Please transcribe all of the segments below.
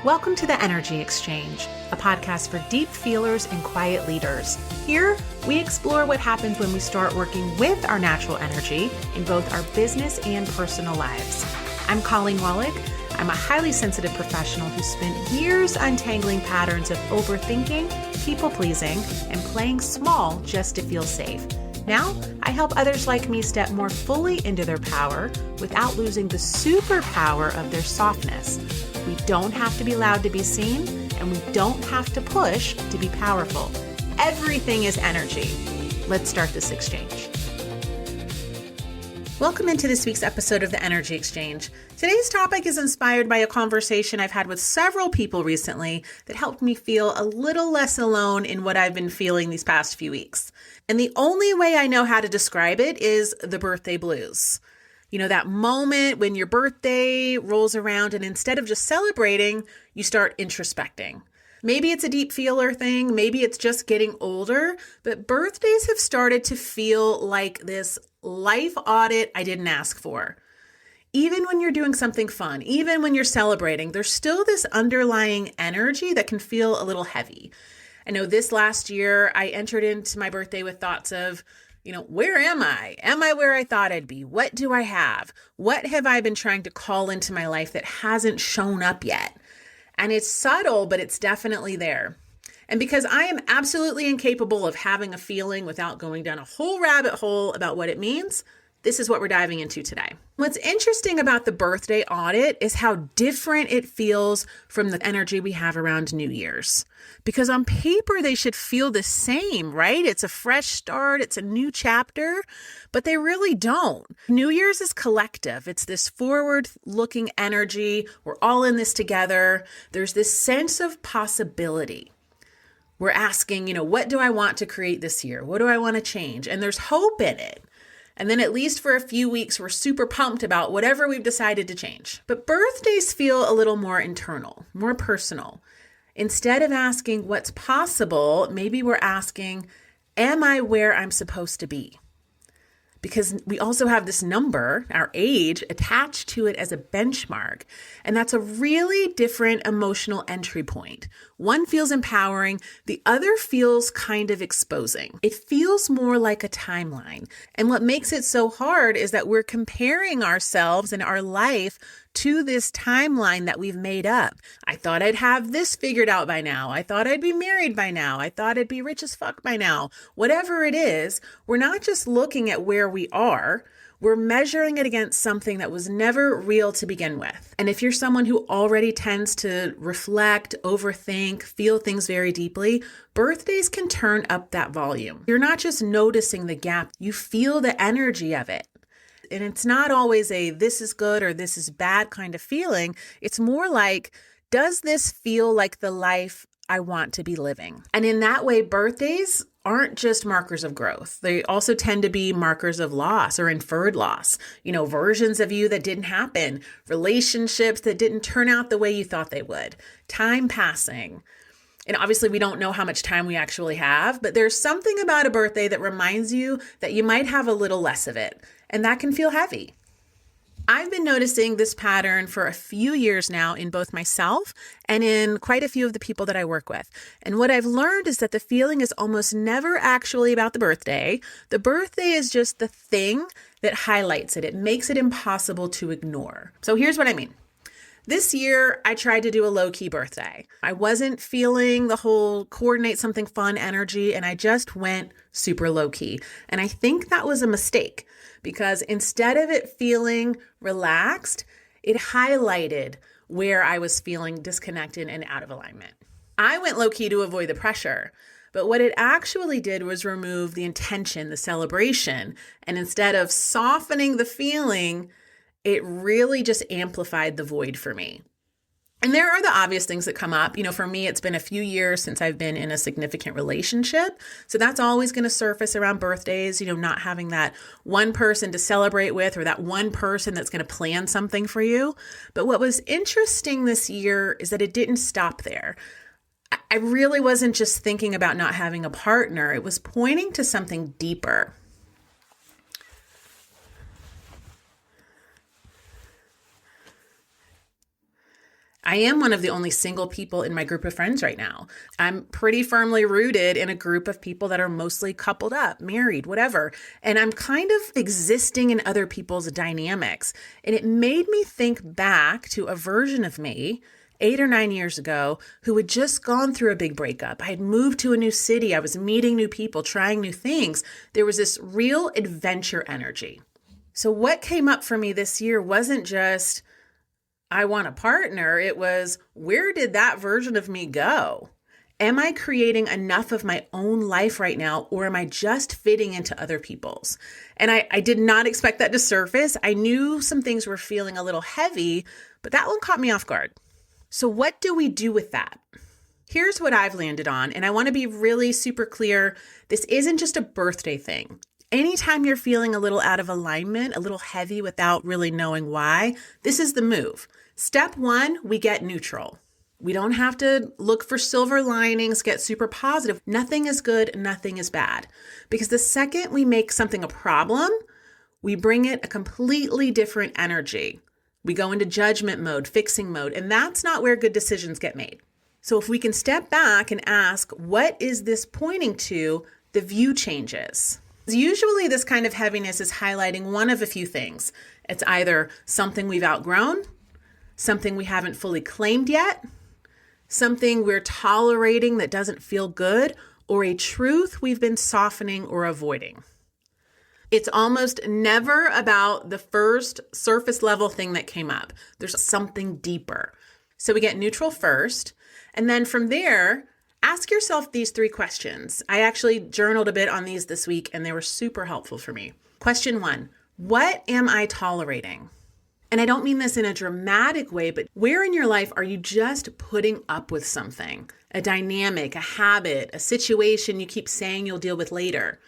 Welcome to the Energy Exchange, a podcast for deep feelers and quiet leaders. Here, we explore what happens when we start working with our natural energy in both our business and personal lives. I'm Colleen Wallach. I'm a highly sensitive professional who spent years untangling patterns of overthinking, people-pleasing, and playing small just to feel safe. Now, I help others like me step more fully into their power without losing the superpower of their softness. We don't have to be loud to be seen, and we don't have to push to be powerful. Everything is energy. Let's start this exchange. Welcome into this week's episode of the Energy Exchange. Today's topic is inspired by a conversation I've had with several people recently that helped me feel a little less alone in what I've been feeling these past few weeks. And the only way I know how to describe it is the birthday blues. You know, that moment when your birthday rolls around and instead of just celebrating, you start introspecting. Maybe it's a deep feeler thing, maybe it's just getting older, but birthdays have started to feel like this life audit I didn't ask for. Even when you're doing something fun, even when you're celebrating, there's still this underlying energy that can feel a little heavy. I know this last year, I entered into my birthday with thoughts of, where am I? Am I where I thought I'd be? What do I have? What have I been trying to call into my life that hasn't shown up yet? And it's subtle, but it's definitely there. And because I am absolutely incapable of having a feeling without going down a whole rabbit hole about what it means, this is what we're diving into today. What's interesting about the birthday audit is how different it feels from the energy we have around New Year's. Because on paper, they should feel the same, right? It's a fresh start. It's a new chapter, but they really don't. New Year's is collective. It's this forward-looking energy. We're all in this together. There's this sense of possibility. We're asking, what do I want to create this year? What do I want to change? And there's hope in it. And then at least for a few weeks, we're super pumped about whatever we've decided to change. But birthdays feel a little more internal, more personal. Instead of asking what's possible, maybe we're asking, am I where I'm supposed to be? Because we also have this number, our age, attached to it as a benchmark. And that's a really different emotional entry point. One feels empowering, the other feels kind of exposing. It feels more like a timeline. And what makes it so hard is that we're comparing ourselves and our life to this timeline that we've made up. I thought I'd have this figured out by now. I thought I'd be married by now. I thought I'd be rich as fuck by now. Whatever it is, we're not just looking at where we are, we're measuring it against something that was never real to begin with. And if you're someone who already tends to reflect, overthink, feel things very deeply, birthdays can turn up that volume. You're not just noticing the gap, you feel the energy of it. And it's not always a this is good or this is bad kind of feeling. It's more like, does this feel like the life I want to be living? And in that way, birthdays aren't just markers of growth. They also tend to be markers of loss or inferred loss. Versions of you that didn't happen, relationships that didn't turn out the way you thought they would, time passing. And obviously, we don't know how much time we actually have, but there's something about a birthday that reminds you that you might have a little less of it. And that can feel heavy. I've been noticing this pattern for a few years now in both myself and in quite a few of the people that I work with. And what I've learned is that the feeling is almost never actually about the birthday. The birthday is just the thing that highlights it. It makes it impossible to ignore. So here's what I mean. This year, I tried to do a low-key birthday. I wasn't feeling the whole coordinate something fun energy, and I just went super low-key. And I think that was a mistake because instead of it feeling relaxed, it highlighted where I was feeling disconnected and out of alignment. I went low-key to avoid the pressure, but what it actually did was remove the intention, the celebration, and instead of softening the feeling, it really just amplified the void for me. And there are the obvious things that come up. For me, it's been a few years since I've been in a significant relationship. So that's always going to surface around birthdays, not having that one person to celebrate with or that one person that's going to plan something for you. But what was interesting this year is that it didn't stop there. I really wasn't just thinking about not having a partner. It was pointing to something deeper. I am one of the only single people in my group of friends right now. I'm pretty firmly rooted in a group of people that are mostly coupled up, married, whatever. And I'm kind of existing in other people's dynamics. And it made me think back to a version of me 8 or 9 years ago who had just gone through a big breakup. I had moved to a new city. I was meeting new people, trying new things. There was this real adventure energy. So what came up for me this year wasn't just, I want a partner. It was, where did that version of me go? Am I creating enough of my own life right now, or am I just fitting into other people's? And I did not expect that to surface. I knew some things were feeling a little heavy, but that one caught me off guard. So what do we do with that? Here's what I've landed on, and I want to be really super clear. This isn't just a birthday thing. Anytime you're feeling a little out of alignment, a little heavy without really knowing why, this is the move. Step 1, we get neutral. We don't have to look for silver linings, get super positive. Nothing is good, nothing is bad. Because the second we make something a problem, we bring it a completely different energy. We go into judgment mode, fixing mode, and that's not where good decisions get made. So if we can step back and ask, what is this pointing to? The view changes. Usually this kind of heaviness is highlighting one of a few things. It's either something we've outgrown, something we haven't fully claimed yet, something we're tolerating that doesn't feel good, or a truth we've been softening or avoiding. It's almost never about the first surface level thing that came up. There's something deeper. So we get neutral first, and then from there, ask yourself these 3 questions. I actually journaled a bit on these this week, and they were super helpful for me. Question 1, what am I tolerating? And I don't mean this in a dramatic way, but where in your life are you just putting up with something? A dynamic, a habit, a situation you keep saying you'll deal with later.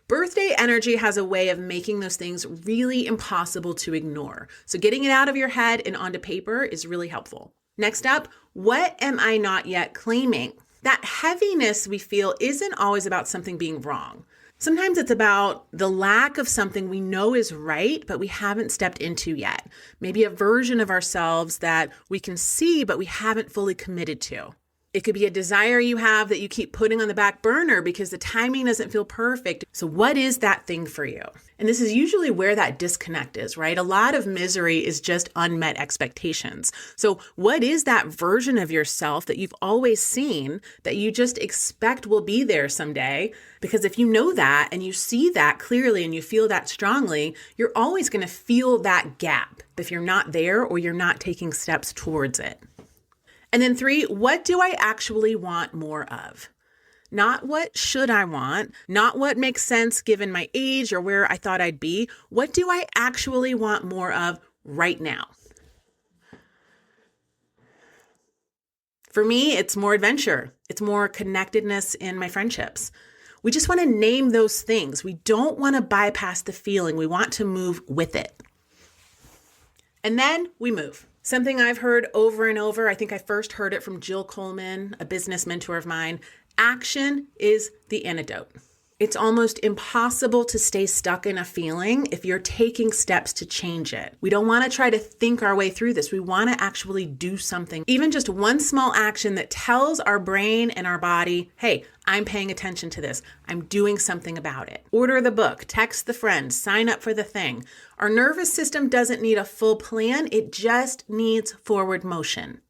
Birthday energy has a way of making those things really impossible to ignore. So getting it out of your head and onto paper is really helpful. Next up, what am I not yet claiming? That heaviness we feel isn't always about something being wrong. Sometimes it's about the lack of something we know is right, but we haven't stepped into yet. Maybe a version of ourselves that we can see, but we haven't fully committed to. It could be a desire you have that you keep putting on the back burner because the timing doesn't feel perfect. So what is that thing for you? And this is usually where that disconnect is, right? A lot of misery is just unmet expectations. So what is that version of yourself that you've always seen that you just expect will be there someday? Because if you know that and you see that clearly and you feel that strongly, you're always going to feel that gap if you're not there or you're not taking steps towards it. And then 3, what do I actually want more of? Not what should I want, not what makes sense given my age or where I thought I'd be. What do I actually want more of right now? For me, it's more adventure. It's more connectedness in my friendships. We just want to name those things. We don't want to bypass the feeling. We want to move with it. And then we move. Something I've heard over and over, I think I first heard it from Jill Coleman, a business mentor of mine. Action is the antidote. It's almost impossible to stay stuck in a feeling if you're taking steps to change it. We don't want to try to think our way through this. We want to actually do something, even just one small action that tells our brain and our body, hey, I'm paying attention to this. I'm doing something about it. Order the book, text the friend, sign up for the thing. Our nervous system doesn't need a full plan. It just needs forward motion.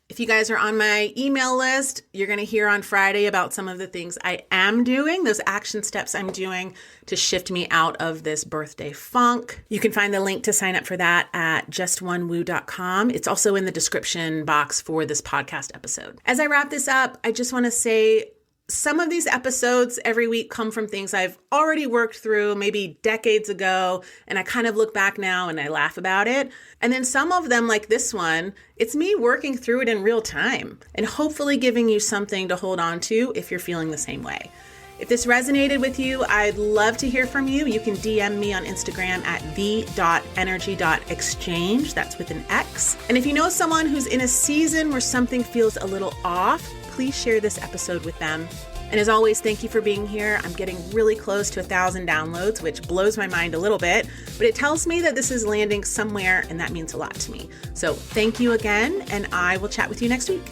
If you guys are on my email list, you're going to hear on Friday about some of the things I am doing, those action steps I'm doing to shift me out of this birthday funk. You can find the link to sign up for that at justonewoo.com. It's also in the description box for this podcast episode. As I wrap this up, I just want to say some of these episodes every week come from things I've already worked through maybe decades ago, and I kind of look back now and I laugh about it. And then some of them, like this one, it's me working through it in real time and hopefully giving you something to hold on to if you're feeling the same way. If this resonated with you, I'd love to hear from you. You can DM me on Instagram at the.energy.exchange. That's with an X. And if you know someone who's in a season where something feels a little off, please share this episode with them. And as always, thank you for being here. I'm getting really close to 1,000 downloads, which blows my mind a little bit, but it tells me that this is landing somewhere, and that means a lot to me. So thank you again, and I will chat with you next week.